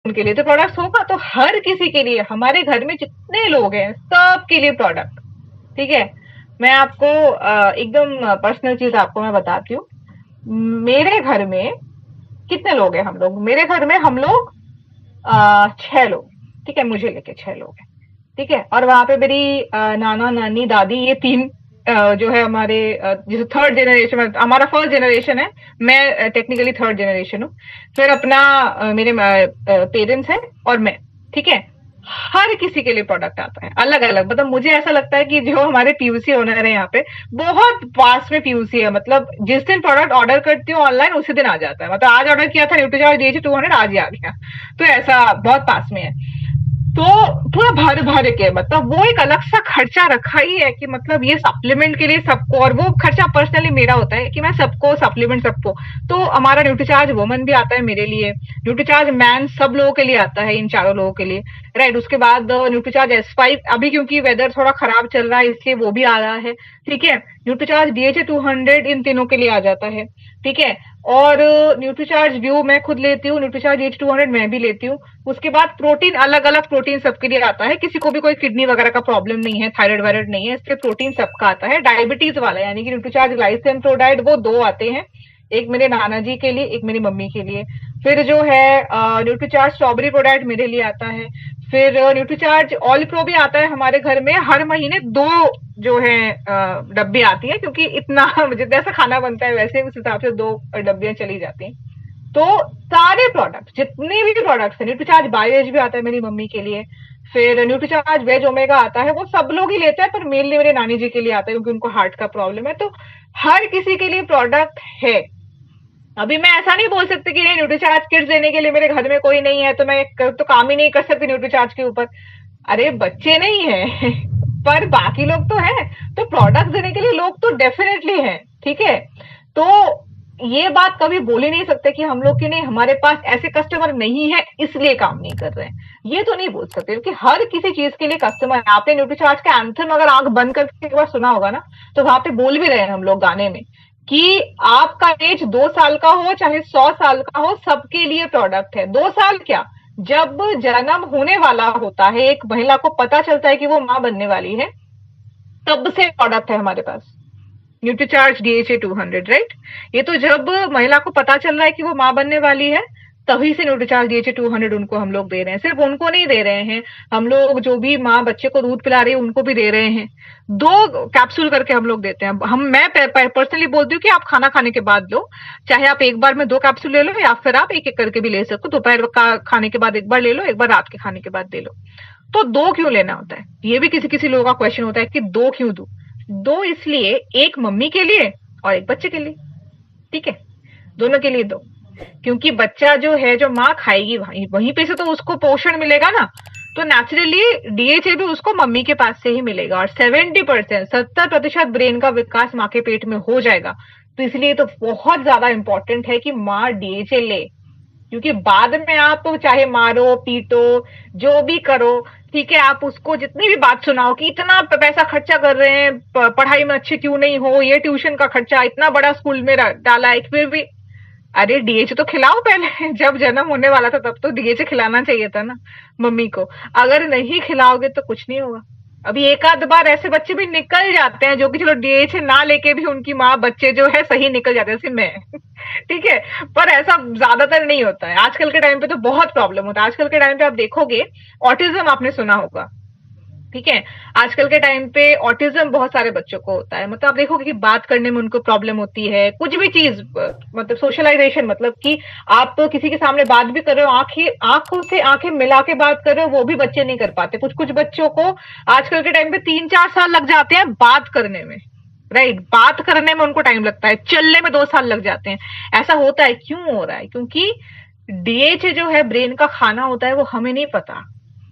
उनके लिए तो प्रोडक्ट्स होगा, तो हर किसी के लिए, हमारे घर में जितने लोग हैं सबके लिए प्रोडक्ट। ठीक है। मैं आपको एकदम पर्सनल चीज आपको मैं बताती हूँ। मेरे घर में कितने लोग हैं हम लोग, मेरे घर में हम लोग 6 लोग। ठीक है, मुझे लेके 6 लोग हैं। ठीक है, और वहां पे मेरी नाना नानी दादी, ये तीन जो है हमारे जैसे थर्ड जनरेशन, हमारा फर्स्ट जनरेशन है। मैं टेक्निकली थर्ड जनरेशन हूँ। फिर अपना मेरे पेरेंट्स हैं और मैं। ठीक है। हर किसी के लिए प्रोडक्ट आता है अलग अलग। मतलब मुझे ऐसा लगता है कि जो हमारे पीयूसी ओनर है यहाँ पे, बहुत पास में पीयूसी है। मतलब जिस दिन प्रोडक्ट ऑर्डर करती हूँ ऑनलाइन, उसी दिन आ जाता है। मतलब आज ऑर्डर किया था न्यूट्रीजॉर्ज DHA 200, आज ही आ गया। तो ऐसा बहुत पास में है। तो पूरा भर भर के, मतलब वो एक अलग सा खर्चा रखा ही है कि मतलब ये सप्लीमेंट के लिए सबको, और वो खर्चा पर्सनली मेरा होता है कि मैं सबको सप्लीमेंट सबको। तो हमारा न्यूट्रीचार्ज वुमन भी आता है मेरे लिए, न्यूट्रीचार्ज मैन सब लोगों के लिए आता है, इन चारों लोगों के लिए। राइट, उसके बाद न्यूट्रीचार्ज S5, अभी क्योंकि वेदर थोड़ा खराब चल रहा है इसलिए वो भी आ रहा है। ठीक है। न्यूट्रीचार्ज DHA 200 इन तीनों के लिए आ जाता है। ठीक है। और न्यूट्रीचार्ज व्यू मैं खुद लेती हूँ, न्यूट्रीचार्ज DHA 200 मैं भी लेती हूँ। उसके बाद प्रोटीन, अलग अलग प्रोटीन सबके लिए आता है। किसी को भी कोई किडनी वगैरह का प्रॉब्लम नहीं है, थायराइड वायराइड नहीं है, इसलिए प्रोटीन सबका आता है। डायबिटीज वाला यानी कि न्यूट्रीचार्ज ग्लाइसिन प्रोडाइड, वो 2 आते हैं। एक मेरे नाना जी के लिए, एक मेरी मम्मी के लिए। फिर जो है न्यूट्रीचार्ज स्ट्रॉबेरी प्रोडाइट मेरे लिए आता है। फिर न्यूट्रीचार्ज ऑल प्रो भी आता है हमारे घर में। हर महीने 2 जो है डब्बे आती है, क्योंकि इतना जैसा खाना बनता है वैसे उस हिसाब से 2 डब्बियां चली जाती हैं। तो सारे प्रोडक्ट, जितने भी प्रोडक्ट्स है, न्यूट्रीचार्ज बायोएज भी आता है मेरी मम्मी के लिए। फिर न्यूट्रीचार्ज वेज ओमेगा आता है, वो सब लोग ही लेते हैं, पर मेनली मेरे नानी जी के लिए आता है क्योंकि उनको हार्ट का प्रॉब्लम है। तो हर किसी के लिए प्रोडक्ट है। अभी मैं ऐसा नहीं बोल सकती कि नहीं, न्यूट्रीचार्ज किट्स देने के लिए मेरे घर में कोई नहीं है तो मैं तो काम ही नहीं कर सकती न्यूट्रीचार्ज के ऊपर। अरे बच्चे नहीं है पर बाकी लोग तो है। तो प्रोडक्ट देने के लिए लोग तो डेफिनेटली हैं। ठीक है। तो ये बात कभी बोल ही नहीं सकते कि हम लोग के नहीं, हमारे पास ऐसे कस्टमर नहीं है इसलिए काम नहीं कर रहे हैं, ये तो नहीं बोल सकते, क्योंकि हर किसी चीज के लिए कस्टमर है। आपने न्यूट्रीचार्ज का एंथम अगर आंख बंद करके एक बार सुना होगा ना, तो वहां पे बोल भी रहे हैं हम लोग गाने में कि आपका एज 2 साल का हो चाहे 100 साल का हो, सबके लिए प्रोडक्ट है। 2 साल क्या, जब जन्म होने वाला होता है, एक महिला को पता चलता है कि वो माँ बनने वाली है, तब से प्रोडक्ट है हमारे पास न्यूट्रीचार्ज DHA 200। राइट, ये तो जब महिला को पता चल रहा है कि वो माँ बनने वाली है, तभी से न्यूट्रीचार्ज DHA 200 उनको हम लोग दे रहे हैं। सिर्फ उनको नहीं दे रहे हैं, हम लोग जो भी माँ बच्चे को दूध पिला रही है उनको भी दे रहे हैं। 2 कैप्सूल करके हम लोग देते हैं। मैं पर्सनली बोलती हूँ कि आप खाना खाने के बाद लो, चाहे आप एक बार में 2 कैप्सूल ले लो, या फिर आप एक एक करके भी ले सकते हो। दोपहर का खाने के बाद एक बार ले लो, एक बार रात के खाने के बाद ले लो। तो 2 क्यों लेना होता है, ये भी किसी किसी लोगों का क्वेश्चन होता है कि 2 क्यों दू। 2 इसलिए, एक मम्मी के लिए और एक बच्चे के लिए। ठीक है, दोनों के लिए 2। क्योंकि बच्चा जो है, जो माँ खाएगी वहीं वहीं पे से तो उसको पोषण मिलेगा ना। तो नेचुरली DHA भी उसको मम्मी के पास से ही मिलेगा। और 70%, 70% ब्रेन का विकास माँ के पेट में हो जाएगा। तो इसलिए तो बहुत ज्यादा इंपॉर्टेंट है कि माँ DHA ले। क्योंकि बाद में आप चाहे मारो पीटो जो भी करो, ठीक है, आप उसको जितनी भी बात सुनाओ कि इतना पैसा खर्चा कर रहे हैं, पढ़ाई में अच्छे क्यों नहीं हो, ये ट्यूशन का खर्चा, इतना बड़ा स्कूल में डाला है, फिर भी अरे DHA तो खिलाओ पहले जब जन्म होने वाला था तब तो DHA खिलाना चाहिए था ना मम्मी को। अगर नहीं खिलाओगे तो कुछ नहीं होगा। अभी एक आध बार ऐसे बच्चे भी निकल जाते हैं जो कि चलो DHA ना लेके भी उनकी माँ बच्चे जो है सही निकल जाते हैं, जैसे मैं ठीक है। पर ऐसा ज्यादातर नहीं होता है। आजकल के टाइम पे तो बहुत प्रॉब्लम होता है। आजकल के टाइम पे आप देखोगे, ऑटिज्म आपने सुना होगा। ठीक है, आजकल के टाइम पे ऑटिज्म बहुत सारे बच्चों को होता है। मतलब आप देखोगे कि बात करने में उनको प्रॉब्लम होती है, कुछ भी चीज, मतलब सोशलाइजेशन, मतलब कि आप तो किसी के सामने बात भी कर रहे हो, आंखों से आंखें मिला के बात कर रहे हो, वो भी बच्चे नहीं कर पाते। कुछ कुछ बच्चों को आजकल के टाइम पे 3-4 साल लग जाते हैं बात करने में। राइट, बात करने में उनको टाइम लगता है, चलने में 2 साल लग जाते हैं। ऐसा होता है, क्यों हो रहा है? क्योंकि DHA जो है ब्रेन का खाना होता है, वो हमें नहीं पता।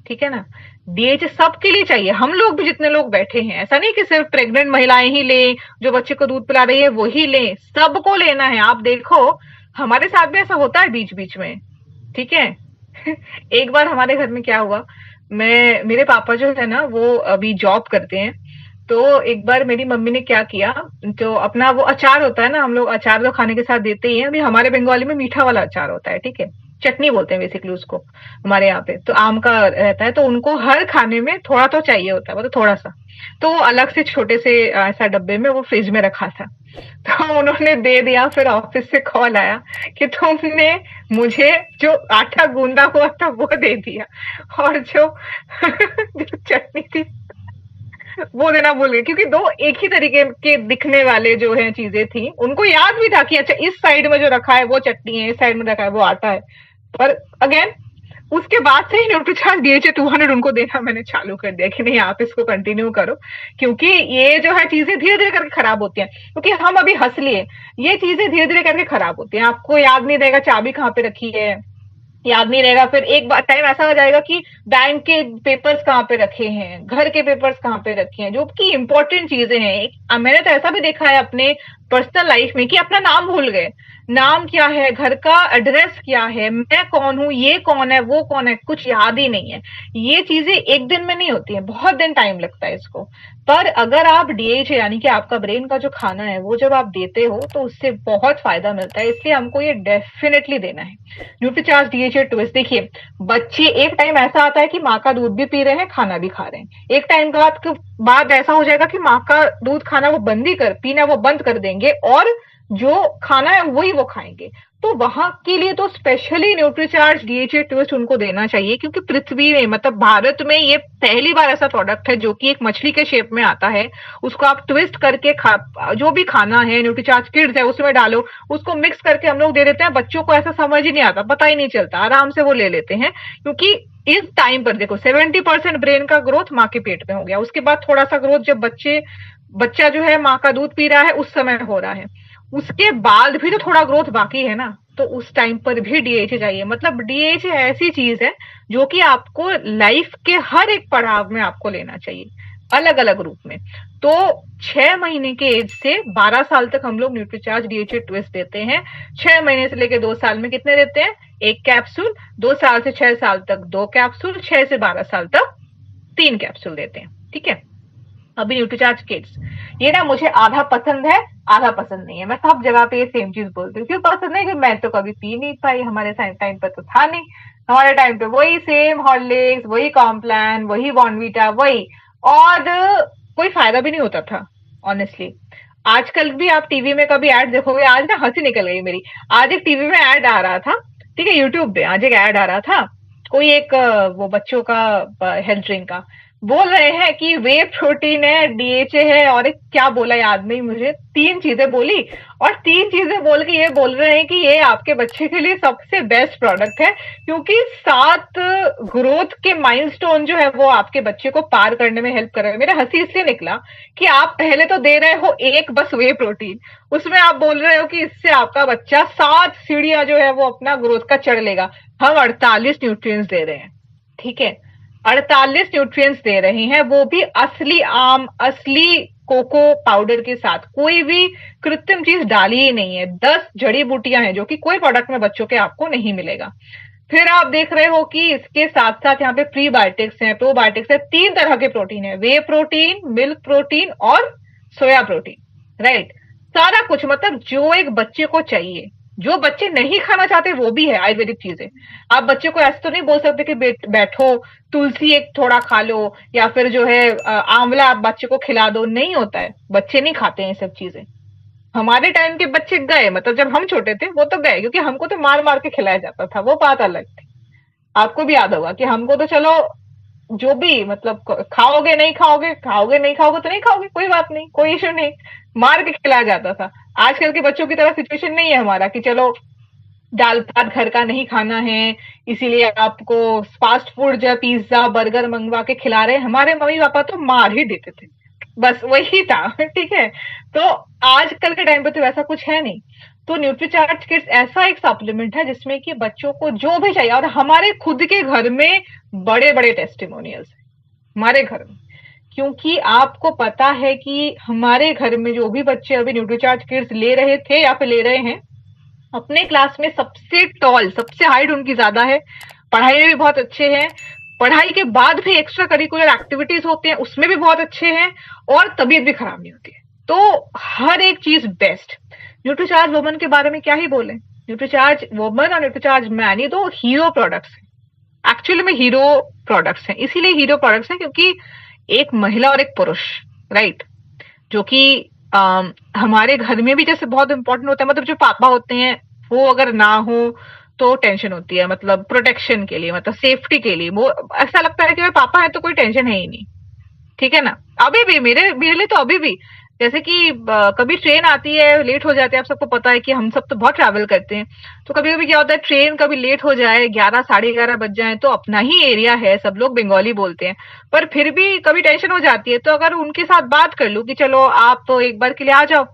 ठीक है ना, DHA सबके लिए चाहिए। हम लोग भी जितने लोग बैठे हैं, ऐसा नहीं कि सिर्फ प्रेग्नेंट महिलाएं ही लें, जो बच्चे को दूध पिला रही है वो ही लें, सबको लेना है। आप देखो, हमारे साथ भी ऐसा होता है बीच बीच में। ठीक है एक बार हमारे घर में क्या हुआ, मेरे पापा जो है ना वो अभी जॉब करते हैं। तो एक बार मेरी मम्मी ने क्या किया, जो अपना वो अचार होता है ना, हम लोग अचार तो खाने के साथ देते ही हैं। अभी हमारे बंगाली में मीठा वाला अचार होता है, ठीक है। चटनी बोलते हैं बेसिकली उसको हमारे यहाँ पे, तो आम का रहता है, तो उनको हर खाने में थोड़ा तो चाहिए होता है, मतलब थोड़ा सा। तो वो अलग से छोटे से ऐसा डब्बे में वो फ्रिज में रखा था, तो उन्होंने दे दिया। फिर ऑफिस से कॉल आया कि तुमने मुझे जो आटा गूंदा हुआ था वो दे दिया, और जो जो चटनी थी वो देना भूल गए, क्योंकि दो एक ही तरीके के दिखने वाले जो है चीजें थी। उनको याद भी था कि अच्छा इस साइड में जो रखा है वो चटनी है, इस साइड में रखा है वो आटा है। पर अगेन उसके बाद से ही न्यूट्रीचार्ज डीएचए 200 उनको देना मैंने चालू कर दिया कि नहीं आप इसको कंटिन्यू करो, क्योंकि ये जो है चीजें धीरे धीरे करके खराब होती हैं। क्योंकि हम अभी हंस लिए, ये चीजें धीरे धीरे करके खराब होती हैं। आपको याद नहीं रहेगा चाबी कहाँ पे रखी है, याद नहीं रहेगा। फिर एक बार टाइम ऐसा हो जाएगा कि बैंक के पेपर्स कहाँ पे रखे हैं, घर के पेपर्स कहाँ पे रखे हैं, जो कि इंपॉर्टेंट चीजें हैं। मैंने तो ऐसा भी देखा है अपने पर्सनल लाइफ में कि अपना नाम भूल गए, नाम क्या है, घर का एड्रेस क्या है, मैं कौन हूं, ये कौन है, वो कौन है, कुछ याद ही नहीं है। ये चीजें एक दिन में नहीं होती है, बहुत दिन टाइम लगता है इसको। पर अगर आप डीएच यानी कि आपका ब्रेन का जो खाना है वो जब आप देते हो तो उससे बहुत फायदा मिलता है, इसलिए हमको ये डेफिनेटली देना है न्यूट्रीचार्ज डीएचए ट्विस्ट। देखिए बच्चे एक टाइम ऐसा आता है कि माँ का दूध भी पी रहे हैं, खाना भी खा रहे हैं, एक टाइम बाद ऐसा हो जाएगा कि माँ का दूध खाना वो बंद ही कर पीना वो बंद कर देंगे, और जो खाना है वही वो खाएंगे। तो वहां के लिए तो स्पेशली न्यूट्रीचार्ज डीएचए ट्विस्ट उनको देना चाहिए, क्योंकि पृथ्वी में मतलब भारत में ये पहली बार ऐसा प्रोडक्ट है जो कि एक मछली के शेप में आता है। उसको आप ट्विस्ट करके जो भी खाना है न्यूट्रीचार्ज किड्स है उसमें डालो, उसको मिक्स करके हम लोग दे देते हैं। बच्चों को ऐसा समझ ही नहीं आता, पता ही नहीं चलता, आराम से वो ले लेते हैं। क्योंकि इस टाइम पर देखो 70% ब्रेन का ग्रोथ माँ के पेट में हो गया, उसके बाद थोड़ा सा ग्रोथ जब बच्चा जो है माँ का दूध पी रहा है उस समय हो रहा है, उसके बाद भी तो थोड़ा ग्रोथ बाकी है ना, तो उस टाइम पर भी डीएचए चाहिए। मतलब डीएचए ऐसी चीज है जो कि आपको लाइफ के हर एक पड़ाव में आपको लेना चाहिए, अलग अलग रूप में। तो 6 महीने के एज से 12 साल तक हम लोग न्यूट्रीचार्ज डीएचए ट्विस्ट देते हैं। 6 महीने से लेकर 2 साल में कितने देते हैं, 1 कैप्सूल। 2 साल से 6 साल तक 2 कैप्सूल, 6 से 12 साल तक 3 कैप्सूल देते हैं। ठीक है, अभी न्यूट्रीचार्ज किड्स ये ना मुझे आधा पसंद है आधा पसंद नहीं है, मैं सब जगह पे ये सेम चीज बोलती हूँ। क्यों पसंद नहीं, कि मैं तो कभी पी नहीं पाई, हमारे टाइम पर तो था नहीं। हमारे टाइम पे वही सेम हॉर्लिक्स, वही कॉम्प्लान, वही बॉर्नवीटा, वही, और कोई फायदा भी नहीं होता था ऑनेस्टली। आजकल भी आप टीवी में कभी ऐड देखोगे, आज ना हंसी निकल गई मेरी, आज एक टीवी में ऐड आ रहा था, ठीक है, यूट्यूब पे आज एक ऐड आ रहा था, कोई एक वो बच्चों का हेल्थ ड्रिंक का, बोल रहे हैं कि वे प्रोटीन है, डीएचए है, और एक क्या बोला याद नहीं मुझे, 3 चीजें बोली, और 3 चीजें बोल के ये बोल रहे हैं कि ये आपके बच्चे के लिए सबसे बेस्ट प्रोडक्ट है, क्योंकि 7 ग्रोथ के माइलस्टोन जो है वो आपके बच्चे को पार करने में हेल्प कर रहे हैं। मेरा हंसी इसलिए निकला कि आप पहले तो दे रहे हो एक बस वे प्रोटीन, उसमें आप बोल रहे हो कि इससे आपका बच्चा 7 सीढ़ियां जो है वो अपना ग्रोथ का चढ़ लेगा। हम 48 न्यूट्रिएंट्स दे रहे हैं, ठीक है, 48 न्यूट्रिएंट्स दे रहे हैं, वो भी असली आम, असली कोको पाउडर के साथ, कोई भी कृत्रिम चीज डाली ही नहीं है। 10 जड़ी बूटियां हैं जो कि कोई प्रोडक्ट में बच्चों के आपको नहीं मिलेगा। फिर आप देख रहे हो कि इसके साथ साथ यहाँ पे प्रीबायोटिक्स हैं, प्रोबायोटिक्स है, 3 तरह के प्रोटीन है, वे प्रोटीन, मिल्क प्रोटीन और सोया प्रोटीन, राइट। सारा कुछ, मतलब जो एक बच्चे को चाहिए, जो बच्चे नहीं खाना चाहते वो भी है आयुर्वेदिक चीजें। आप बच्चे को ऐसे तो नहीं बोल सकते कि बैठो तुलसी एक थोड़ा खा लो, या फिर जो है आंवला आप बच्चे को खिला दो, नहीं होता है, बच्चे नहीं खाते हैं ये सब चीजें। हमारे टाइम के बच्चे गए, मतलब जब हम छोटे थे वो तो गए, क्योंकि हमको तो मार मार के खिलाया जाता था, वो बात अलग थी। आपको भी याद होगा कि हमको तो चलो जो भी, मतलब खाओगे नहीं खाओगे, खाओगे नहीं खाओगे तो नहीं खाओगे, कोई बात नहीं, कोई इश्यू नहीं, मार के खिलाया जाता था। आजकल के बच्चों की तरह सिचुएशन नहीं है हमारा कि चलो दाल भात घर का नहीं खाना है इसीलिए आपको फास्ट फूड जो पिज्जा बर्गर मंगवा के खिला रहे हैं। हमारे मम्मी पापा तो मार ही देते थे, बस वही था, ठीक है। तो आजकल के टाइम पे तो वैसा कुछ है नहीं। तो न्यूट्रीचार्ज किड्स ऐसा एक सप्लीमेंट है जिसमें कि बच्चों को जो भी चाहिए, और हमारे खुद के घर में बड़े बड़े टेस्टिमोनियल्स है हमारे घर में, क्योंकि आपको पता है कि हमारे घर में जो भी बच्चे अभी न्यूट्रीचार्ज किड्स ले रहे थे या फिर ले रहे हैं, अपने क्लास में सबसे टॉल, सबसे हाइट उनकी ज्यादा है, पढ़ाई में भी बहुत अच्छे हैं, पढ़ाई के बाद भी एक्स्ट्रा करिकुलर एक्टिविटीज होते हैं उसमें भी बहुत अच्छे हैं, और तबीयत भी खराब नहीं होती है। तो हर एक चीज बेस्ट। न्यूट्रीचार्ज वुमन के बारे में क्या ही बोले, न्यूट्रीचार्ज वुमन और न्यूट्रीचार्ज मैन, ये दो हीरो प्रोडक्ट्स हैं, एक्चुअली में हीरो प्रोडक्ट्स हैं। इसीलिए हीरो प्रोडक्ट्स हैं क्योंकि एक महिला और एक पुरुष, राइट, जो कि हमारे घर में भी जैसे बहुत इंपॉर्टेंट होता है, मतलब जो पापा होते हैं वो अगर ना हो तो टेंशन होती है, मतलब प्रोटेक्शन के लिए, मतलब सेफ्टी के लिए, वो ऐसा लगता है कि भाई पापा है तो कोई टेंशन है ही नहीं, ठीक है ना। अभी भी मेरे मेरे लिए तो अभी भी, जैसे कि कभी ट्रेन आती है लेट हो जाते हैं, आप सबको पता है कि हम सब तो बहुत ट्रैवल करते हैं, तो कभी कभी क्या होता है ट्रेन कभी लेट हो जाए, 11 11:30 बज जाए, तो अपना ही एरिया है, सब लोग बंगाली बोलते हैं, पर फिर भी कभी टेंशन हो जाती है, तो अगर उनके साथ बात कर लूं कि चलो आप तो एक बार के लिए आ जाओ,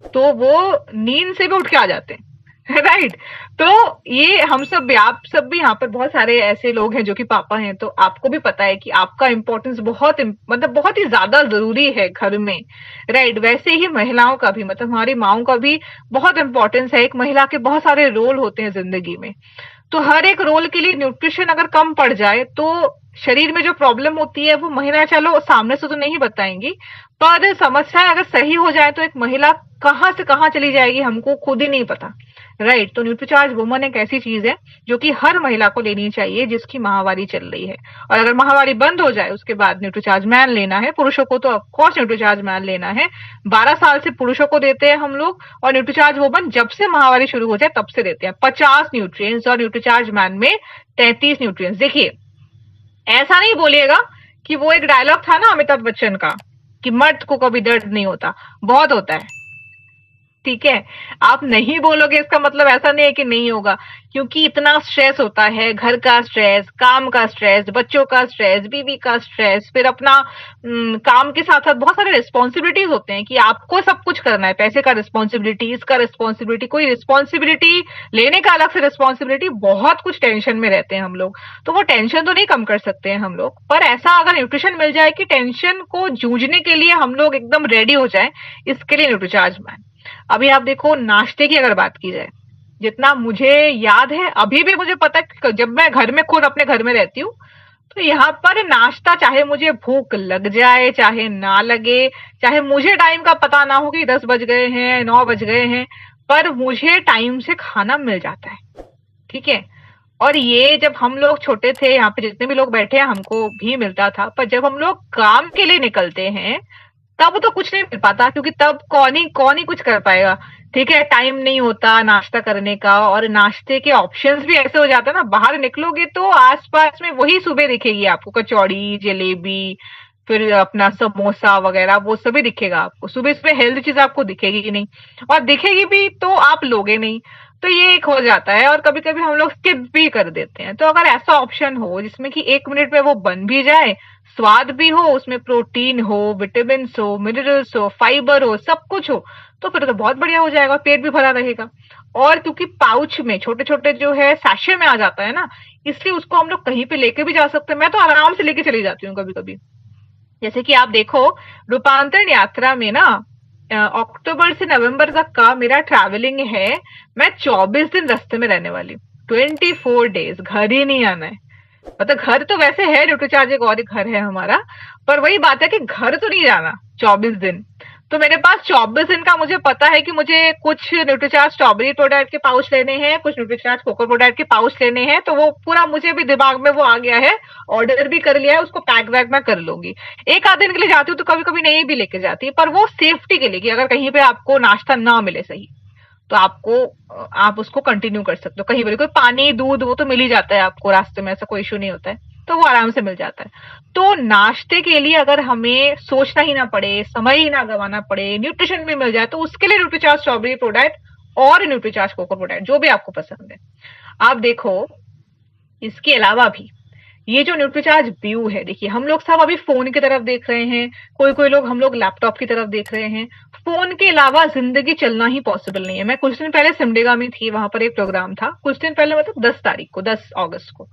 तो वो नींद से भी उठ के आ जाते हैं। राइट। तो ये हम सब भी, आप सब भी यहाँ पर बहुत सारे ऐसे लोग हैं जो कि पापा हैं, तो आपको भी पता है कि आपका इंपॉर्टेंस बहुत मतलब बहुत ही ज्यादा जरूरी है घर में, राइट। वैसे ही महिलाओं का भी, मतलब हमारी माओं का भी बहुत इंपॉर्टेंस है। एक महिला के बहुत सारे रोल होते हैं जिंदगी में, तो हर एक रोल के लिए न्यूट्रिशन अगर कम पड़ जाए तो शरीर में जो प्रॉब्लम होती है वो महिला चलो सामने से तो नहीं बताएंगी, पर समस्या अगर सही हो जाए तो एक महिला कहाँ से कहाँ चली जाएगी हमको खुद ही नहीं पता, राइट। तो न्यूट्रीचार्ज वुमन एक ऐसी चीज है जो कि हर महिला को लेनी चाहिए जिसकी माहवारी चल रही है, और अगर माहवारी बंद हो जाए उसके बाद न्यूट्रीचार्ज मैन लेना है। पुरुषों को तो ऑफकोर्स न्यूट्रीचार्ज मैन लेना है, 12 साल से पुरुषों को देते हैं हम लोग, और न्यूट्रीचार्ज वुमन जब से माहवारी शुरू हो जाए तब से देते हैं 50 न्यूट्रिएंट्स, और न्यूट्रीचार्ज मैन में 33 न्यूट्रिएंट्स। देखिए, ऐसा नहीं बोलिएगा कि वो एक डायलॉग था ना अमिताभ बच्चन का कि मर्द को कभी दर्द नहीं होता, बहुत होता है, ठीक है। आप नहीं बोलोगे इसका मतलब ऐसा नहीं है कि नहीं होगा, क्योंकि इतना स्ट्रेस होता है, घर का स्ट्रेस, काम का स्ट्रेस, बच्चों का स्ट्रेस, बीवी का स्ट्रेस, फिर अपना काम के साथ साथ बहुत सारे रिस्पॉन्सिबिलिटीज होते हैं कि आपको सब कुछ करना है, पैसे का रिस्पॉन्सिबिलिटी, इसका रिस्पॉन्सिबिलिटी, कोई रिस्पॉन्सिबिलिटी लेने का अलग से रिस्पॉन्सिबिलिटी, बहुत कुछ टेंशन में रहते हैं हम लोग। तो वो टेंशन तो नहीं कम कर सकते हैं हम लोग, पर ऐसा अगर न्यूट्रिशन मिल जाए कि टेंशन को जूझने के लिए हम लोग एकदम रेडी हो जाए, इसके लिए न्यूट्रीचार्ज मैन। अभी आप देखो नाश्ते की अगर बात की जाए, जितना मुझे याद है, अभी भी मुझे पता है जब मैं घर में खुद अपने घर में रहती हूँ, तो यहाँ पर नाश्ता, चाहे मुझे भूख लग जाए चाहे ना लगे, चाहे मुझे टाइम का पता ना हो कि 10 बज गए हैं 9 बज गए हैं, पर मुझे टाइम से खाना मिल जाता है, ठीक है। और ये जब हम लोग छोटे थे, यहाँ पे जितने भी लोग बैठे हैं हमको भी मिलता था, पर जब हम लोग काम के लिए निकलते हैं तब तो कुछ नहीं मिल पाता, क्योंकि तब कौन ही कुछ कर पाएगा, ठीक है। टाइम नहीं होता नाश्ता करने का, और नाश्ते के ऑप्शंस भी ऐसे हो जाते हैं ना, बाहर निकलोगे तो आसपास में वही सुबह दिखेगी आपको, कचौड़ी, जलेबी, फिर अपना समोसा वगैरह, वो सभी दिखेगा आपको। सुबह सुबह हेल्दी चीज आपको दिखेगी ही नहीं, और दिखेगी भी तो आप लोगे नहीं, तो ये एक हो जाता है। और कभी कभी हम लोग स्किप भी कर देते हैं। तो अगर ऐसा ऑप्शन हो जिसमें कि 1 मिनट में वो बन भी जाए, स्वाद भी हो, उसमें प्रोटीन हो, विटामिन हो, मिनरल्स हो, फाइबर हो, सब कुछ हो, तो फिर तो बहुत बढ़िया हो जाएगा, पेट भी भरा रहेगा। और क्योंकि पाउच में छोटे छोटे जो है सैशे में आ जाता है ना, इसलिए उसको हम लोग कहीं पे लेके भी जा सकते हैं। मैं तो आराम से लेके चली जाती हूँ कभी कभी। जैसे कि आप देखो, रूपांतरण यात्रा में ना अक्टूबर से नवंबर तक का मेरा ट्रैवलिंग है, मैं 24 दिन रास्ते में रहने वाली हूँ, 24 डेज, घर ही नहीं आना है। मतलब घर तो वैसे है, न्यूट्रीचार्ज एक और एक घर है हमारा, पर वही बात है कि घर तो नहीं जाना 24 दिन। तो मेरे पास 24 दिन का मुझे पता है कि मुझे कुछ न्यूट्रीचार्ज स्ट्रॉबेरी प्रोडक्ट के पाउच लेने हैं, कुछ न्यूट्रीचार्ज कोको प्रोडक्ट के पाउच लेने हैं, तो वो पूरा मुझे भी दिमाग में वो आ गया है, ऑर्डर भी कर लिया है, उसको पैक वैक मैं कर लूंगी। एक आध दिन के लिए जाती हूँ तो कभी कभी नहीं भी लेके जाती, पर वो सेफ्टी के लिए कि अगर कहीं पे आपको नाश्ता ना मिले सही, तो आप उसको कंटिन्यू कर सकते हो। कहीं पर कोई पानी दूध वो तो मिल ही जाता है आपको रास्ते में, ऐसा कोई इशू नहीं होता है, तो वो आराम से मिल जाता है। तो नाश्ते के लिए अगर हमें सोचना ही ना पड़े, समय ही ना गंवाना पड़े, न्यूट्रिशन भी मिल जाए, तो उसके लिए न्यूट्रीचार्ज स्ट्रॉबेरी प्रोडक्ट और न्यूट्रीचार्ज कोको प्रोडक्ट, जो भी आपको पसंद है आप देखो। इसके अलावा भी ये जो न्यूट्रीचार्ज व्यू है, देखिए हम लोग सब अभी फोन की तरफ देख रहे हैं, कोई कोई लोग हम लोग लैपटॉप की तरफ देख रहे हैं। फोन के अलावा जिंदगी चलना ही पॉसिबल नहीं है। मैं कुछ दिन पहले सिमडेगा में थी, वहां पर एक प्रोग्राम था, कुछ दिन पहले मतलब 10 तारीख को, 10 अगस्त को।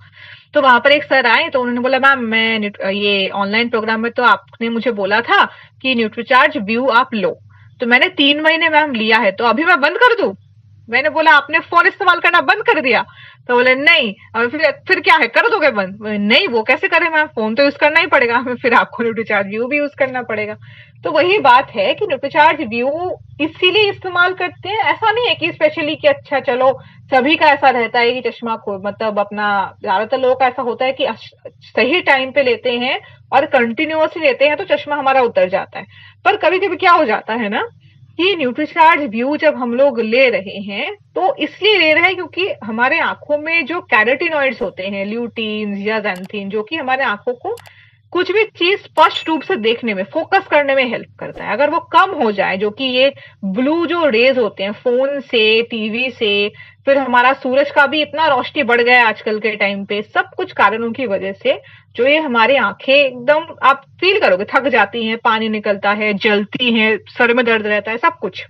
तो वहां पर एक सर आए, तो उन्होंने बोला मैम मैं ये ऑनलाइन प्रोग्राम में तो आपने मुझे बोला था कि न्यूट्रीचार्ज व्यू आप लो, तो मैंने 3 महीने मैम लिया है, तो अभी मैं बंद कर दूं? मैंने बोला आपने फोन इस्तेमाल करना बंद कर दिया? तो बोले नहीं। और फिर क्या है, कर दोगे बंद? नहीं, वो कैसे करें मैम, फोन तो यूज करना ही पड़ेगा हमें, फिर आपको न्यूट्रीचार्ज व्यू भी यूज करना पड़ेगा। तो वही बात है कि न्यूट्रीचार्ज व्यू इसीलिए इस्तेमाल करते हैं, ऐसा नहीं है कि स्पेशली कि अच्छा चलो सभी का ऐसा रहता है कि चश्मा को मतलब अपना, ज्यादातर लोगों का ऐसा होता है कि सही टाइम पे लेते हैं और कंटिन्यूअसली लेते हैं तो चश्मा हमारा उतर जाता है। पर कभी कभी क्या हो जाता है ना कि न्यूट्रीचार्ज व्यू जब हम लोग ले रहे हैं तो इसलिए ले रहे हैं क्योंकि हमारे आंखों में जो कैरोटिनॉइड्स होते हैं, ल्यूटीन या ज़ैंथीन, जो कि हमारे आंखों को कुछ भी चीज स्पष्ट रूप से देखने में, फोकस करने में हेल्प करता है। अगर वो कम हो जाए, जो कि ये ब्लू जो रेज होते हैं फोन से, टीवी से, फिर हमारा सूरज का भी इतना रोशनी बढ़ गया है आजकल के टाइम पे, सब कुछ कारणों की वजह से जो ये हमारी आंखें एकदम आप फील करोगे थक जाती हैं, पानी निकलता है, जलती हैं, सर में दर्द रहता है, सब कुछ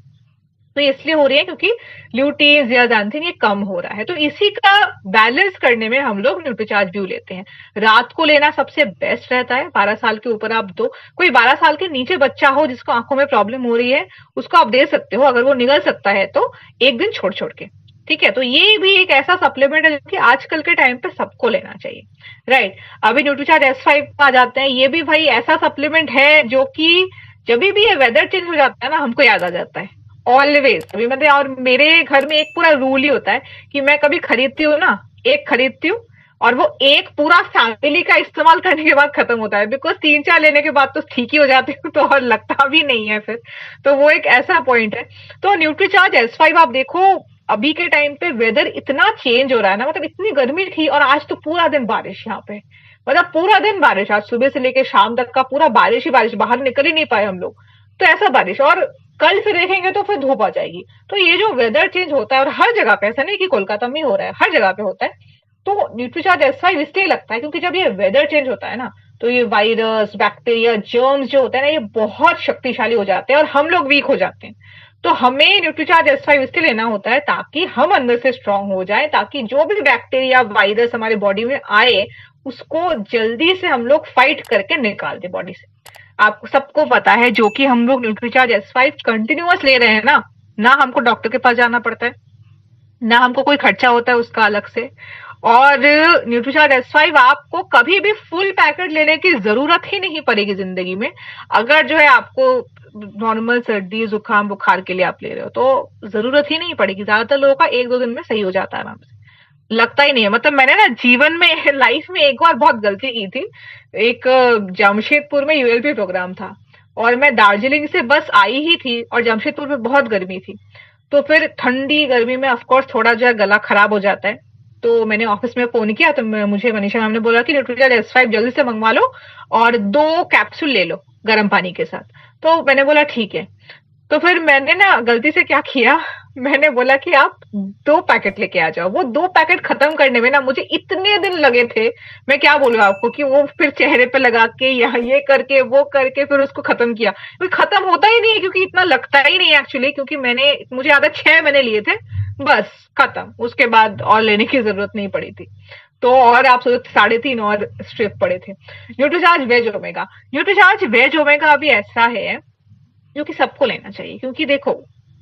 तो इसलिए हो रही है क्योंकि ल्यूटीन या ज़ैंथीन ये कम हो रहा है। तो इसी का बैलेंस करने में हम लोग न्यूट्रीचार्ज व्यू लेते हैं। रात को लेना सबसे बेस्ट रहता है। 12 साल के ऊपर आप दो, कोई 12 साल के नीचे बच्चा हो जिसको आंखों में प्रॉब्लम हो रही है उसको आप दे सकते हो, अगर वो निगल सकता है तो एक दिन छोड़ छोड़ के। ठीक है, तो ये भी एक ऐसा सप्लीमेंट है जो कि आजकल के टाइम पे सबको लेना चाहिए। राइट, अभी न्यूट्रीचार्ज S5 आ जाते हैं, ये भी भाई ऐसा सप्लीमेंट है जो कि जब भी ये वेदर चेंज हो जाता है ना हमको याद आ जाता है ऑलवेज। अभी मतलब, और मेरे घर में एक पूरा रूल ही होता है कि मैं कभी खरीदती हूँ ना, एक खरीदती हूँ और वो एक पूरा फैमिली का इस्तेमाल करने के बाद खत्म होता है, बिकॉज 3-4 लेने के बाद तो ठीक ही हो जाती हूँ तो और लगता भी नहीं है फिर। तो वो एक ऐसा पॉइंट है। तो न्यूट्रीचार्ज S5 आप देखो, अभी के टाइम पे वेदर इतना चेंज हो रहा है ना, मतलब इतनी गर्मी थी और आज तो पूरा दिन बारिश यहाँ पे, मतलब पूरा दिन बारिश, आज सुबह से लेके शाम तक का पूरा बारिश ही बारिश, बाहर निकल ही नहीं पाए हम लोग। तो ऐसा बारिश, और कल फिर देखेंगे तो फिर धूप आ जाएगी। तो ये जो वेदर चेंज होता है और हर जगह पे, ऐसा नहीं कि कोलकाता में हो रहा है, हर जगह पे होता है। तो न्यूट्रीचार्ज S5 इसलिए लगता है क्योंकि जब ये वेदर चेंज होता है ना तो ये वायरस, बैक्टीरिया, जर्म्स जो होते हैं ना ये बहुत शक्तिशाली हो जाते हैं और हम लोग वीक हो जाते हैं। तो हमें न्यूट्रीचार्ज S5 इसलिए लेना होता है ताकि हम अंदर से स्ट्रांग हो जाए, ताकि जो भी बैक्टीरिया, वायरस हमारे बॉडी में आए उसको जल्दी से हम लोग फाइट करके निकाल दे बॉडी से। आपको सबको पता है जो कि हम लोग न्यूट्रीचार्ज S5 कंटिन्यूअस ले रहे हैं ना, ना हमको डॉक्टर के पास जाना पड़ता है, ना हमको कोई खर्चा होता है उसका अलग से। और न्यूट्रीचार्ज S5 आपको कभी भी फुल पैकेट लेने की जरूरत ही नहीं पड़ेगी जिंदगी में। अगर जो है आपको नॉर्मल सर्दी, जुकाम, बुखार के लिए आप ले रहे हो तो जरूरत ही नहीं पड़ेगी। ज्यादातर लोगों का 1-2 दिन में सही हो जाता है आराम से, लगता ही नहीं है। मतलब मैंने ना जीवन में लाइफ में एक बार बहुत गलती की थी। एक जमशेदपुर में ULP प्रोग्राम था और मैं दार्जिलिंग से बस आई ही थी और जमशेदपुर में बहुत गर्मी थी। तो फिर ठंडी गर्मी में ऑफ कोर्स थोड़ा जो है गला खराब हो जाता है। तो मैंने ऑफिस में फोन किया तो मुझे मनीषा मैम ने बोला कि न्यूट्रीचार्ज S5 जल्दी से मंगवा लो और 2 कैप्सूल ले लो गर्म पानी के साथ। तो मैंने बोला ठीक है। तो फिर मैंने ना गलती से क्या किया, मैंने बोला कि आप 2 पैकेट लेके आ जाओ। वो 2 पैकेट खत्म करने में ना मुझे इतने दिन लगे थे, मैं क्या बोलूं आपको, कि वो फिर चेहरे पे लगा के यहाँ ये करके वो करके फिर उसको खत्म किया। फिर खत्म होता ही नहीं है क्योंकि इतना लगता ही नहीं है एक्चुअली, क्योंकि मुझे आधा 6 महीने लिए थे, बस खत्म। उसके बाद और लेने की जरूरत नहीं पड़ी थी। तो और आप सोचो 3.5 और स्ट्रिप पड़े थे। न्यूट्रीचार्ज वेज ओमेगा भी ऐसा है जो कि सबको लेना चाहिए, क्योंकि देखो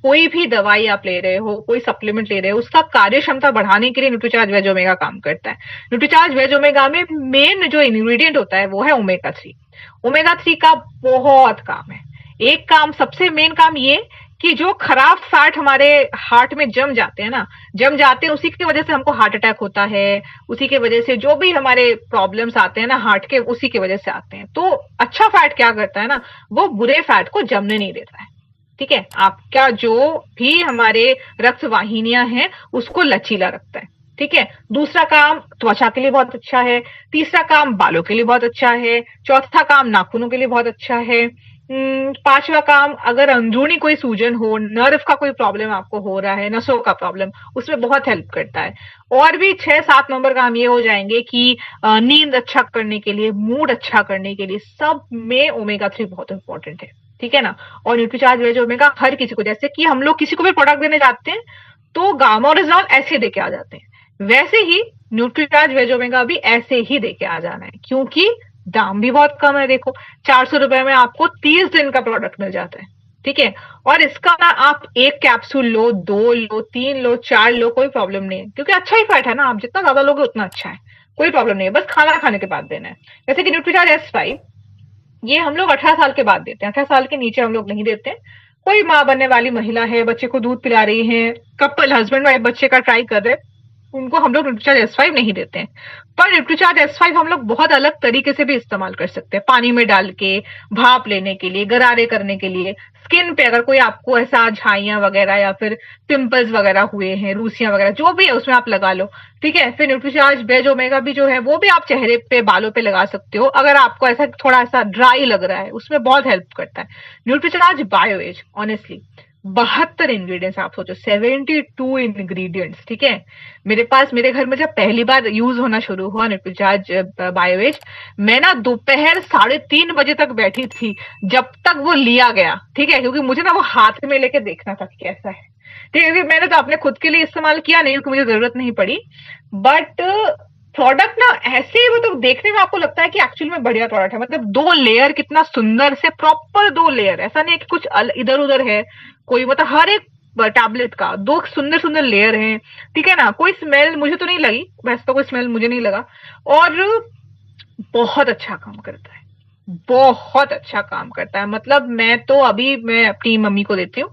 कोई भी दवाई आप ले रहे हो, कोई सप्लीमेंट ले रहे हो, उसका कार्य क्षमता बढ़ाने के लिए न्यूट्रीचार्ज वेज ओमेगा काम करता है। न्यूट्रीचार्ज वेज ओमेगा में मेन जो इंग्रेडिएंट होता है वो है ओमेगा 3। ओमेगा 3 का बहुत काम है। एक काम, सबसे मेन काम ये कि जो खराब फैट हमारे हार्ट में जम जाते हैं ना, जम जाते हैं, उसी की वजह से हमको हार्ट अटैक होता है, उसी की वजह से जो भी हमारे प्रॉब्लम्स आते हैं ना हार्ट के, उसी की वजह से आते हैं। तो अच्छा फैट क्या करता है ना, वो बुरे फैट को जमने नहीं देता है। ठीक है, आपका जो भी हमारे रक्त वाहिनियां हैं उसको लचीला रखता है। ठीक है, दूसरा काम त्वचा के लिए बहुत अच्छा है, तीसरा काम बालों के लिए बहुत अच्छा है, चौथा काम नाखूनों के लिए बहुत अच्छा है, पांचवा काम अगर अंदरूनी कोई सूजन हो, नर्व का कोई प्रॉब्लम आपको हो रहा है, नसों का प्रॉब्लम, उसमें बहुत हेल्प करता है। और भी 6-7 नंबर काम ये हो जाएंगे कि नींद अच्छा करने के लिए, मूड अच्छा करने के लिए, सब में ओमेगा 3 बहुत इंपॉर्टेंट है। ठीक है ना। और न्यूट्रीचार्ज वेज ओमेगा हर किसी को, जैसे कि हम लोग किसी को भी प्रोडक्ट देने जाते हैं तो गामा ओरिजिनल ऐसे देके आ जाते हैं, वैसे ही न्यूट्रीचार्ज वेज ओमेगा भी ऐसे ही देके आ जाना है, क्योंकि दाम भी बहुत कम है। देखो 400 रुपए में आपको 30 दिन का प्रोडक्ट मिल जाता है। ठीक है। और इसका ना आप एक कैप्सूल लो, 2 लो, 3 लो, 4 लो, कोई प्रॉब्लम नहीं है, क्योंकि अच्छा ही फैट है ना, आप जितना ज्यादा लोगे उतना अच्छा है, कोई प्रॉब्लम नहीं है, बस खाना खाने के बाद देना है। जैसे कि न्यूट्रीचार्ज S5, ये हम लोग 18 साल के बाद देते हैं, 18 साल के नीचे हम लोग नहीं देते हैं। कोई माँ बनने वाली महिला है, बच्चे को दूध पिला रही है, कपल हस्बैंड वाइफ बच्चे का ट्राई कर रहे हैं, उनको हम लोग न्यूट्रीचार्ज S5 नहीं देते हैं। पर न्यूट्रीचार्ज S5 हम लोग बहुत अलग तरीके से भी इस्तेमाल कर सकते हैं, पानी में डाल के, भाप लेने के लिए, गरारे करने के लिए, स्किन पे अगर कोई आपको ऐसा झाइयां वगैरह या फिर पिंपल्स वगैरह हुए हैं, रूसियां वगैरह जो भी है उसमें आप लगा लो। ठीक है। फिर न्यूट्रीचार्ज बेज ओमेगा भी जो है वो भी आप चेहरे पे, बालों पे लगा सकते हो, अगर आपको ऐसा थोड़ा सा ड्राई लग रहा है, उसमें बहुत हेल्प करता है। Nutricharge bio age, honestly 72 ingredients, आप सोचो 72 इंग्रेडिएंट्स। ठीक है। मेरे पास, मेरे घर में जब पहली बार यूज होना शुरू हुआ न्यूट्रीचार्ज बायोएज, मैं ना दोपहर 3:30 बजे तक बैठी थी जब तक वो लिया गया। ठीक है। क्योंकि मुझे ना वो हाथ में लेके देखना था कि कैसा है। ठीक है। क्योंकि मैंने तो अपने खुद के लिए इस्तेमाल किया नहीं, क्योंकि मुझे जरूरत नहीं पड़ी, बट प्रोडक्ट ना ऐसे ही, मतलब देखने में आपको लगता है कि एक्चुअली में बढ़िया प्रोडक्ट है। मतलब 2 लेयर, कितना सुंदर से प्रॉपर 2 लेयर, ऐसा नहीं है कि कुछ इधर उधर है कोई, मतलब हर एक टैबलेट का 2 सुंदर सुंदर लेयर हैं। ठीक है ना। कोई स्मेल मुझे तो नहीं लगी, वैसे तो कोई स्मेल मुझे नहीं लगा, और बहुत अच्छा काम करता है, बहुत अच्छा काम करता है। मतलब मैं अपनी मम्मी को देती हूँ,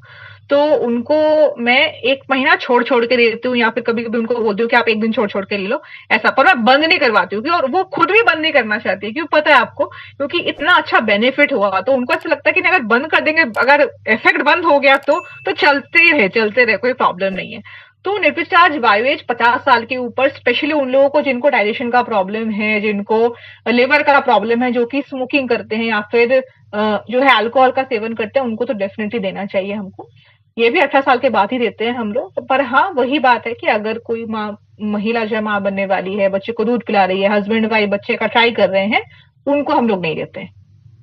तो उनको मैं 1 महीना छोड़ छोड़ के देती हूँ, या फिर कभी कभी उनको बोलती हूँ कि आप 1 दिन छोड़ छोड़ के ले लो, ऐसा। पर मैं बंद नहीं करवाती हूँ, और वो खुद भी बंद नहीं करना चाहती है, क्यों पता है आपको, क्योंकि इतना अच्छा बेनिफिट हुआ, तो उनको ऐसा लगता है कि अगर बंद कर देंगे, अगर इफेक्ट बंद हो गया तो चलते रहे, कोई प्रॉब्लम नहीं है। तो न्यूट्रीचार्ज बायोएज 50 साल के ऊपर, स्पेशली उन लोगों को जिनको डाइजेशन का प्रॉब्लम है, जिनको लिवर का प्रॉब्लम है, जो कि स्मोकिंग करते हैं या फिर जो है अल्कोहल का सेवन करते हैं, उनको तो डेफिनेटली देना चाहिए हमको। ये भी 18 साल के बाद ही देते हैं हम लोग। पर हाँ, वही बात है कि अगर कोई महिला जो माँ बनने वाली है, बच्चे को दूध पिला रही है, हस्बैंड वाइफ बच्चे का ट्राई कर रहे हैं, उनको हम लोग नहीं देते हैं।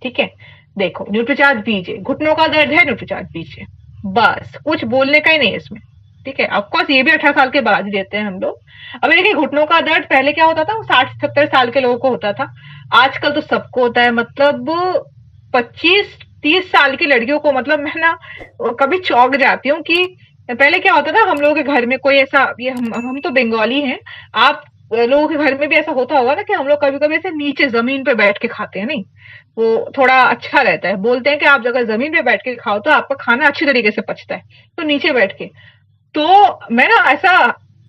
ठीक है। देखो, न्यूट्रीचार्ज बीजे, घुटनों का दर्द है, न्यूट्रीचार्ज बीजे, बस कुछ बोलने का ही नहीं है इसमें। ठीक है। ऑफकोर्स ये भी 18 साल के बाद ही देते हैं हम लोग। अब देखिए, घुटनों का दर्द पहले क्या होता था, 60-70 साल के लोगों को होता था, आजकल तो सबको होता है। मतलब 25-30 साल की लड़कियों को, मतलब मैं ना कभी चौंक जाती हूँ कि पहले क्या होता था, हम लोगों के घर में कोई ऐसा, ये हम तो बंगाली हैं, आप लोगों के घर में भी ऐसा होता होगा ना कि हम लोग कभी कभी ऐसे नीचे जमीन पे बैठ के खाते हैं, नहीं, वो थोड़ा अच्छा रहता है। बोलते हैं कि आप अगर जमीन पे बैठ के खाओ तो आपका खाना अच्छी तरीके से पचता है, तो नीचे बैठ के। तो मैं ना ऐसा,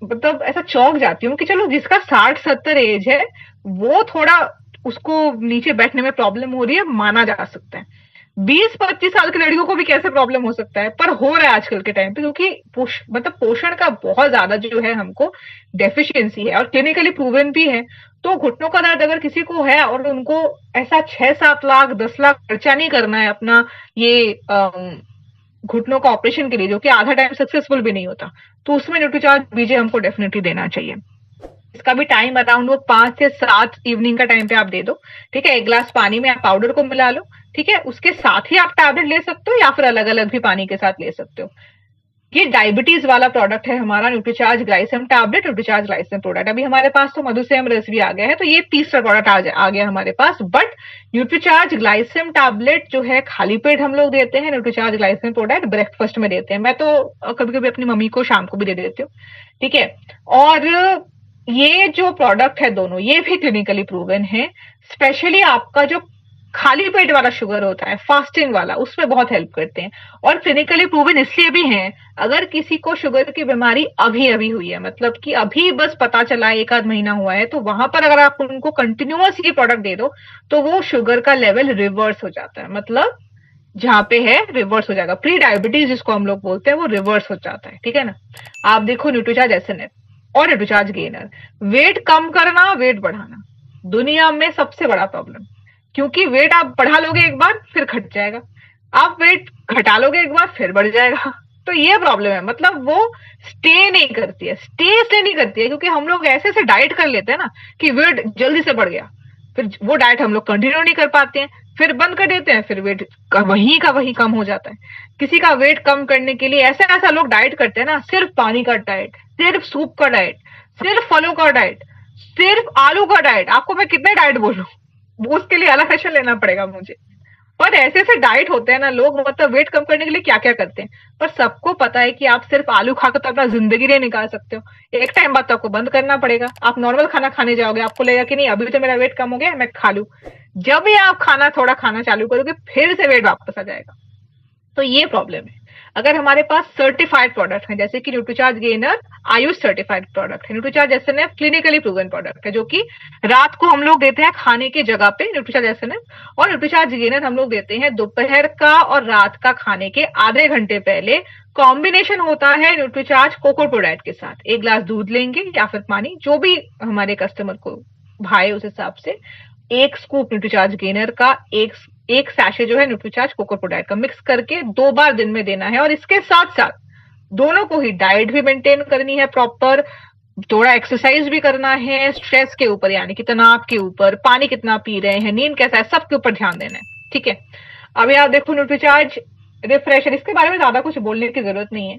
मतलब ऐसा चौंक जाती हूँ कि चलो जिसका 60-70 एज है, वो थोड़ा, उसको नीचे बैठने में प्रॉब्लम हो रही है, माना जा सकता है। 20-25 साल की लड़कियों को भी कैसे प्रॉब्लम हो सकता है, पर हो रहा है आजकल के टाइम पे, क्योंकि मतलब पोषण का बहुत ज्यादा जो है हमको डेफिशिएंसी है, और क्लिनिकली प्रूवन भी है। तो घुटनों का दर्द अगर किसी को है और उनको ऐसा 6-7 लाख 10 लाख खर्चा नहीं करना है अपना ये घुटनों का ऑपरेशन के लिए, जो कि आधा टाइम सक्सेसफुल भी नहीं होता, तो उसमें न्यूट्रीचार्ज बीजे हमको डेफिनेटली देना चाहिए। इसका भी टाइम अराउंड वो 5 से 7 इवनिंग का टाइम पे आप दे दो। ठीक है। 1 ग्लास पानी में आप पाउडर को मिला लो। ठीक है। उसके साथ ही आप टैबलेट ले सकते हो, या फिर अलग अलग भी पानी के साथ ले सकते हो। ये डायबिटीज वाला प्रोडक्ट है हमारा, न्यूट्रीचार्ज ग्लाइसम टैबलेट, न्यूट्रीचार्ज ग्लाइसम प्रोडक्ट। अभी हमारे पास तो मधुसेम रस भी आ गया है, तो ये तीसरा प्रोडक्ट आ गया हमारे पास। बट न्यूट्रीचार्ज ग्लाइसम टैबलेट जो है खाली पेट हम लोग देते हैं, न्यूट्रीचार्ज ग्लाइसम प्रोडक्ट ब्रेकफास्ट में देते हैं। मैं तो कभी कभी अपनी मम्मी को शाम को भी दे देती हूँ। ठीक है। और ये जो प्रोडक्ट है दोनों, ये भी क्लिनिकली प्रूवन है। स्पेशली आपका जो खाली पेट वाला शुगर होता है, फास्टिंग वाला, उसमें बहुत हेल्प करते हैं। और क्लिनिकली प्रूवन इसलिए भी है, अगर किसी को शुगर की बीमारी अभी अभी हुई है, मतलब कि अभी बस पता चला 1 आध महीना हुआ है, तो वहां पर अगर आप उनको कंटिन्यूअस ये प्रोडक्ट दे दो, तो वो शुगर का लेवल रिवर्स हो जाता है। मतलब जहां पे है रिवर्स हो जाएगा, प्री डायबिटीज जिसको हम लोग बोलते हैं, वो रिवर्स हो जाता है। ठीक है ना। आप देखो, न्यूट्रीचार्ज SNF और न्यूट्रीचार्ज गेनर, वेट कम करना, वेट बढ़ाना, दुनिया में सबसे बड़ा प्रॉब्लम। क्योंकि वेट आप बढ़ा लोगे एक बार, फिर घट जाएगा, आप वेट घटा लोगे एक बार, फिर बढ़ जाएगा। तो ये प्रॉब्लम है। मतलब वो स्टे नहीं करती है, स्टे इसलिए नहीं करती है क्योंकि हम लोग ऐसे ऐसे डाइट कर लेते हैं ना कि वेट जल्दी से बढ़ गया, फिर वो डाइट हम लोग कंटिन्यू नहीं कर पाते हैं, फिर बंद कर देते हैं, फिर वेट का वही कम हो जाता है। किसी का वेट कम करने के लिए ऐसा ऐसा लोग डाइट करते हैं ना, सिर्फ पानी का डाइट, सिर्फ सूप का डाइट, सिर्फ फलों का डाइट, सिर्फ आलू का डाइट। आपको मैं कितने डाइट बोलूं, उसके लिए अलग सेशन लेना पड़ेगा मुझे। और ऐसे ऐसे डाइट होते हैं ना, लोग मतलब वेट कम करने के लिए क्या क्या करते हैं, पर सबको पता है कि आप सिर्फ आलू खाकर तो अपना जिंदगी नहीं निकाल सकते हो। एक टाइम बाद तो आपको बंद करना पड़ेगा। आप नॉर्मल खाना खाने जाओगे, आपको लगेगा कि नहीं अभी तो मेरा वेट कम हो गया, मैं खा लूं। जब भी आप खाना थोड़ा खाना चालू करोगे, फिर से वेट वापस आ जाएगा। तो ये प्रॉब्लम है। अगर हमारे पास सर्टिफाइड प्रोडक्ट है, जैसे कि Nutricharge gainer Ayush certified product है, Nutricharge SNF clinically proven product है, जो कि रात को हम लोग देते हैं खाने की जगह पे न्यूट्रीचार्ज एसएनएफ, और न्यूट्रीचार्ज गेनर हम लोग देते हैं दोपहर का और रात का खाने के आधे घंटे पहले। कॉम्बिनेशन होता है न्यूट्रीचार्ज कोकोप्रोडाइट के साथ। एक ग्लास दूध लेंगे या फिर पानी, जो भी हमारे कस्टमर को भाए उस हिसाब से, एक स्कूप न्यूट्रीचार्ज गेनर का, एक सैशे जो है न्यूट्रीचार्ज कोकोप्रोडाइट का, मिक्स करके 2 बार दिन में देना है। और इसके साथ साथ दोनों को ही डाइट भी मेंटेन करनी है प्रॉपर, थोड़ा एक्सरसाइज भी करना है, स्ट्रेस के ऊपर यानी कि तनाव के ऊपर, पानी कितना पी रहे हैं, नींद कैसा है, सबके ऊपर ध्यान देना है। ठीक है, अभी आप देखो न्यूट्रीचार्ज रिफ्रेशर, इसके बारे में ज्यादा कुछ बोलने की जरूरत नहीं है।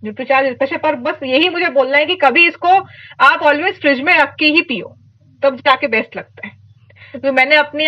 न्यूट्रीचार्ज रिफ्रेशर पर बस यही मुझे बोलना है कि कभी इसको आप ऑलवेज फ्रिज में रख के ही पियो, तब जाके बेस्ट लगता है। क्योंकि मैंने अपने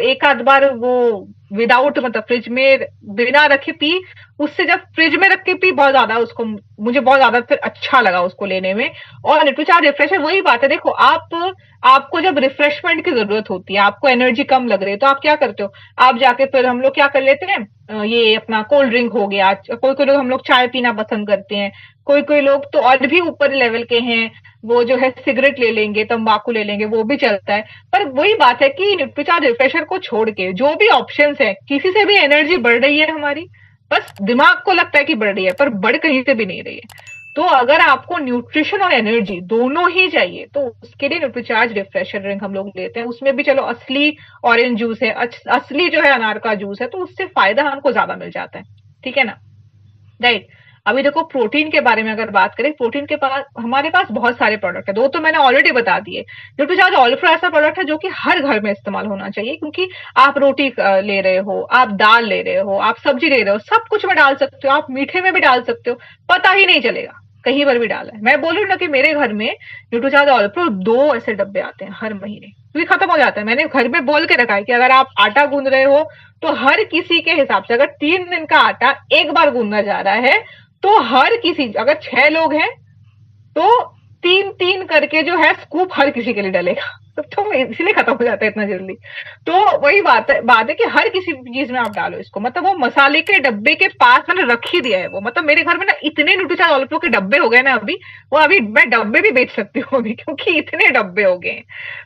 एक आध बार वो विदाउट मतलब फ्रिज में बिना रखे पी, उससे जब फ्रिज में रख के पी बहुत ज्यादा उसको, मुझे बहुत ज्यादा फिर अच्छा लगा उसको लेने में। और न्यूट्रीचार्ज रिफ्रेशर वही बात है, देखो आपको जब रिफ्रेशमेंट की जरूरत होती है, आपको एनर्जी कम लग रही है, तो आप क्या करते हो, आप जाके फिर हम लोग क्या कर लेते हैं, ये अपना कोल्ड ड्रिंक हो गया, कोई कोई लोग हम लोग चाय पीना पसंद करते हैं, कोई कोई लोग तो और भी ऊपर लेवल के हैं, वो जो है सिगरेट ले लेंगे, तंबाकू ले लेंगे, वो भी चलता है। पर वही बात है कि न्यूट्रीचार्ज रिफ्रेशर को छोड़ के जो भी ऑप्शंस है, किसी से भी एनर्जी बढ़ रही है हमारी, बस दिमाग को लगता है कि बढ़ रही है, पर बढ़ कहीं से भी नहीं रही है। तो अगर आपको न्यूट्रिशन और एनर्जी दोनों ही चाहिए, तो उसके लिए न्यूट्रीचार्ज रिफ्रेशर ड्रिंक हम लोग लेते हैं। उसमें भी चलो असली ऑरेंज जूस है, असली जो है अनार का जूस है, तो उससे फायदा हमको ज्यादा मिल जाता है। ठीक है ना, राइट। अभी देखो प्रोटीन के बारे में अगर बात करें, प्रोटीन के पास हमारे पास बहुत सारे प्रोडक्ट है, दो तो मैंने ऑलरेडी बता दिए। न्यूट्रीचार्ज ऑल्फ्रा ऐसा प्रोडक्ट है जो कि हर घर में इस्तेमाल होना चाहिए, क्योंकि आप रोटी ले रहे हो, आप दाल ले रहे हो, आप सब्जी ले रहे हो, सब कुछ में डाल सकते हो, आप मीठे में भी डाल सकते हो, पता ही नहीं चलेगा कहीं पर भी डाला है। मैं बोलूँ ना कि मेरे घर में न्यूट्रीचार्ज ऑल्फ्रा 2 ऐसे डब्बे आते हैं हर महीने, क्योंकि खत्म हो जाता है। मैंने घर में बोल के रखा है कि अगर आप आटा गूंद रहे हो, तो हर किसी के हिसाब से अगर 3 दिन का आटा एक बार गूंदा जा रहा है, तो हर किसी, अगर 6 लोग हैं तो 3-3 करके जो है स्कूप हर किसी के लिए डलेगा, तो इसलिए खत्म हो जाता है इतना जल्दी। तो वही बात है कि हर किसी चीज में आप डालो इसको, मतलब वो मसाले के डब्बे के पास मैंने रख ही दिया है वो, मतलब मेरे घर में ना इतने न्यूट्रीचार्ज ऑल्प्रो के डब्बे हो गए ना अभी, वो अभी मैं डब्बे भी बेच सकती हूँ अभी, क्योंकि इतने डब्बे हो गए।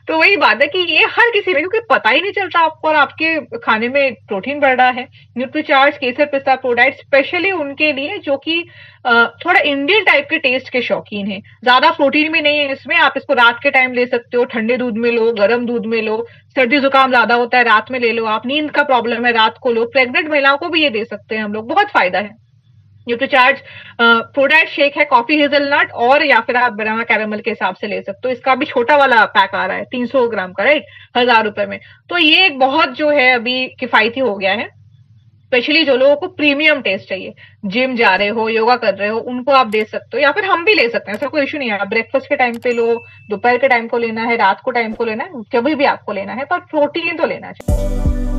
तो वही बात है कि ये हर किसी में, क्योंकि पता ही नहीं चलता आपको और आपके खाने में प्रोटीन बढ़ रहा है। न्यूट्रीचार्ज केसर पिस्ता प्रोडाइट स्पेशली उनके लिए जो कि थोड़ा इंडियन टाइप के टेस्ट के शौकीन है। ज्यादा प्रोटीन भी नहीं है इसमें, आप इसको रात के टाइम ले सकते हो, ठंडे दूध में लो, गर्म दूध में लो, सर्दी जुकाम ज्यादा होता है रात में ले लो आप, नींद का प्रॉब्लम है रात को लो, प्रेग्नेंट महिलाओं को भी ये दे सकते हैं हम लोग, बहुत फायदा है। न्यूट्रीचार्ज प्रोडाइट शेक है कॉफी हेजलनट, और या फिर आप बनाना कैरामल के हिसाब से ले सकते हो। इसका भी छोटा वाला पैक आ रहा है 300 ग्राम का, राइट, 1000 रुपए में। तो ये एक बहुत जो है अभी किफायती हो गया है, स्पेशली जो लोगों को प्रीमियम टेस्ट चाहिए, जिम जा रहे हो, योगा कर रहे हो, उनको आप दे सकते हो, या फिर हम भी ले सकते हैं, ऐसा कोई इशू नहीं है। आप ब्रेकफास्ट के टाइम पे लो, दोपहर के टाइम को लेना है, रात को टाइम को लेना है, जब भी आपको लेना है, पर प्रोटीन तो लेना चाहिए।